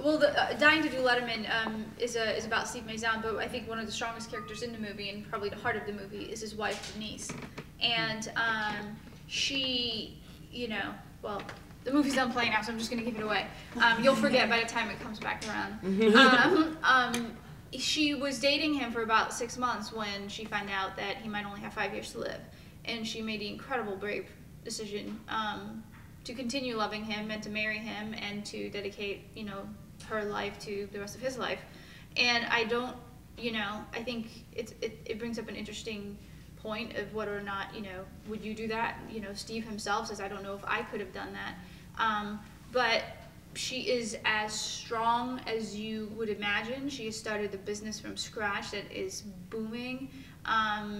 Well, Dying to Do Letterman is about Steve Maison, but I think one of the strongest characters in the movie, and probably the heart of the movie, is his wife, Denise. And she, you know, well, the movie's done playing now, so I'm just going to give it away. You'll forget by the time it comes back around. She was dating him for about 6 months when she found out that he might only have 5 years to live. And she made the incredible, brave decision to continue loving him and to marry him and to dedicate, you know, her life to the rest of his life. And I don't, you know, I think it brings up an interesting point of whether or not, you know, would you do that? You know, Steve himself says, I don't know if I could have done that. But she is as strong as you would imagine. She has started the business from scratch that is booming.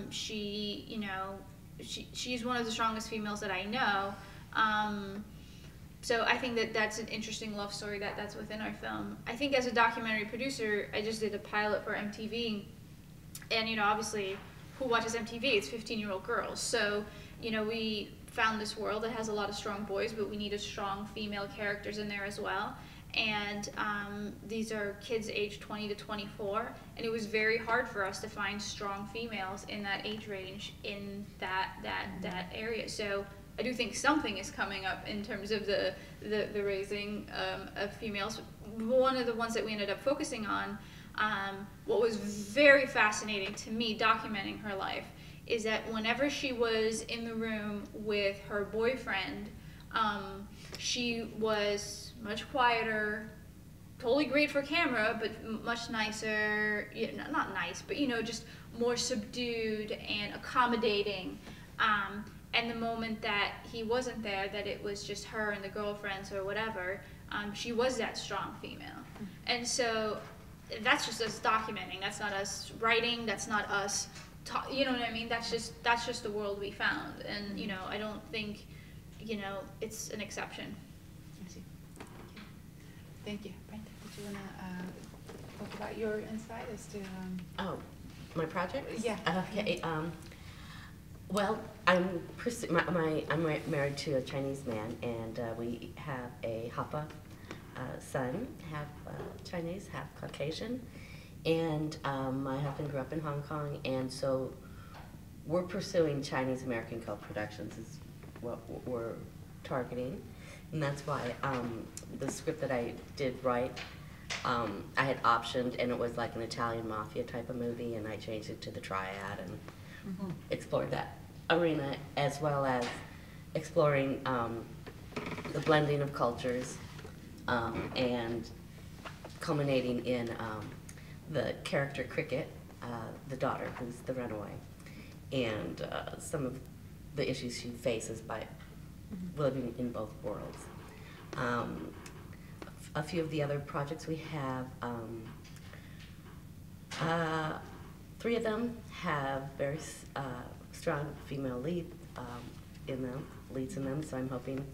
She, you know, she's one of the strongest females that I know. So I think that that's an interesting love story that's within our film. I think as a documentary producer, I just did a pilot for MTV, and, you know, obviously, who watches MTV? It's 15-year-old girls. So, you know, we found this world that has a lot of strong boys, but we needed strong female characters in there as well. And these are kids aged 20 to 24, and it was very hard for us to find strong females in that age range in that area. So I do think something is coming up in terms of the raising of females. One of the ones that we ended up focusing on, what was very fascinating to me documenting her life, is that whenever she was in the room with her boyfriend, she was much quieter, totally great for camera, but much nicer, you know, not nice, but, you know, just more subdued and accommodating. And the moment that he wasn't there, that it was just her and the girlfriends or whatever, she was that strong female. And so that's just us documenting. That's not us writing. That's not us, you know what I mean? That's just the world we found. And, you know, I don't think, you know, it's an exception. I see. Thank you. Brenda, did you want to talk about your insight as to... Oh, my project? Yeah. Okay. Well, I'm married to a Chinese man, and we have a Hapa son, half Chinese, half Caucasian, and my husband grew up in Hong Kong, and so we're pursuing Chinese American co-productions is what we're targeting, and that's why the script that I did write, I had optioned, and it was like an Italian mafia type of movie, and I changed it to the triad and explored that arena, as well as exploring the blending of cultures and culminating in the character Cricket, the daughter who's the runaway, and some of the issues she faces by living in both worlds. A few of the other projects we have, 3 of them have very strong female leads in them, so I'm hoping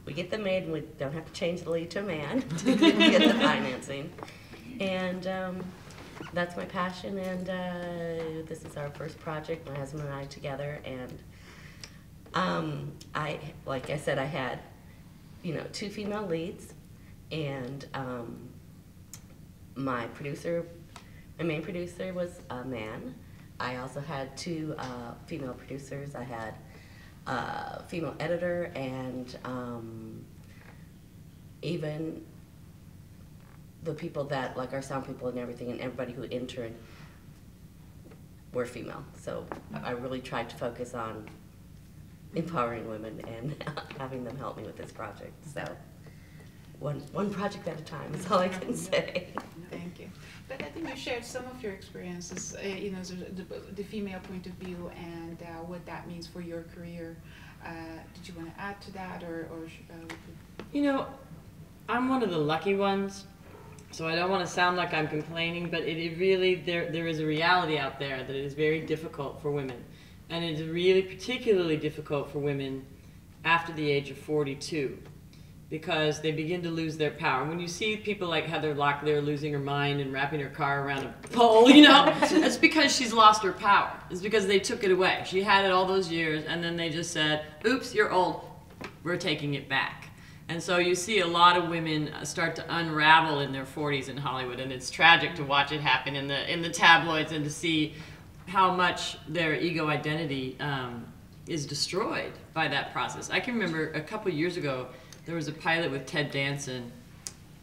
we get them made and we don't have to change the lead to a man to get the financing. And that's my passion, and this is our first project, my husband and I together, and like I said, I had, you know, 2 female leads, and my main producer was a man. I also had 2 female producers. I had a female editor, and even the people that, like our sound people and everything, and everybody who interned were female. So I really tried to focus on empowering women and having them help me with this project. So one project at a time is all I can say. Thank you. But I think you shared some of your experiences, you know, the female point of view and what that means for your career. Did you want to add to that, or You know, I'm one of the lucky ones, so I don't want to sound like I'm complaining, but it really, there is a reality out there that it is very difficult for women. And it is really particularly difficult for women after the age of 42. Because they begin to lose their power. When you see people like Heather Locklear losing her mind and wrapping her car around a pole, you know, it's because she's lost her power. It's because they took it away. She had it all those years, and then they just said, oops, you're old, we're taking it back. And so you see a lot of women start to unravel in their 40s in Hollywood, and it's tragic to watch it happen in the tabloids and to see how much their ego identity is destroyed by that process. I can remember a couple years ago, there was a pilot with Ted Danson,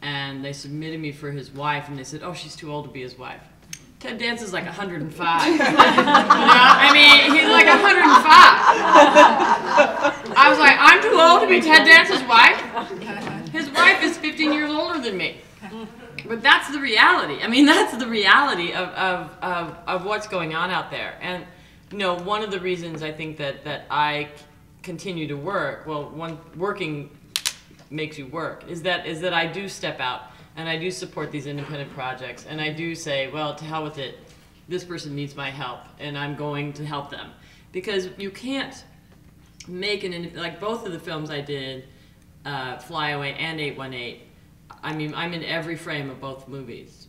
and they submitted me for his wife, and they said, oh, she's too old to be his wife. Ted Danson's like 105. You know? I mean, he's like 105. I was like, I'm too old to be Ted Danson's wife? His wife is 15 years older than me. But that's the reality. I mean, that's the reality of what's going on out there. And, you know, one of the reasons I think that I continue to work, well, working makes you work, is that I do step out and I do support these independent projects, and I do say, well, to hell with it, this person needs my help, and I'm going to help them. Because you can't make like both of the films I did, Fly Away and 818, I mean, I'm in every frame of both movies.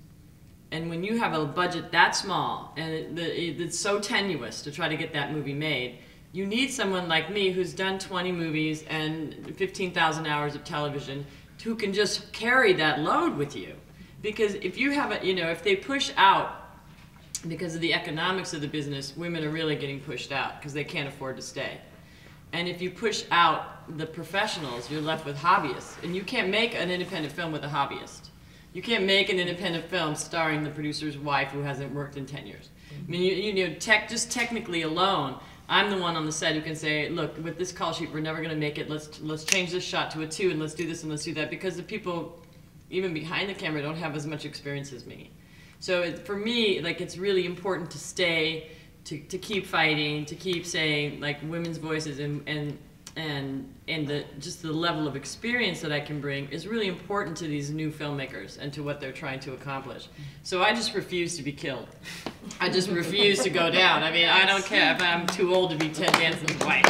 And when you have a budget that small, and it's so tenuous to try to get that movie made, you need someone like me who's done 20 movies and 15,000 hours of television who can just carry that load with you. Because if you have a, you know, if they push out because of the economics of the business, women are really getting pushed out because they can't afford to stay. And if you push out the professionals, you're left with hobbyists. And you can't make an independent film with a hobbyist. You can't make an independent film starring the producer's wife who hasn't worked in 10 years. I mean, you know, just technically alone, I'm the one on the set who can say, look, with this call sheet, we're never going to make it. Let's change this shot to a 2, and let's do this and let's do that, because the people, even behind the camera, don't have as much experience as me. So for me, like, it's really important to stay, to keep fighting, to keep saying, like, women's voices, and just the level of experience that I can bring is really important to these new filmmakers and to what they're trying to accomplish. So I just refuse to be killed. I just refuse to go down. I mean, I don't care if I'm too old to be Ted Danson's wife.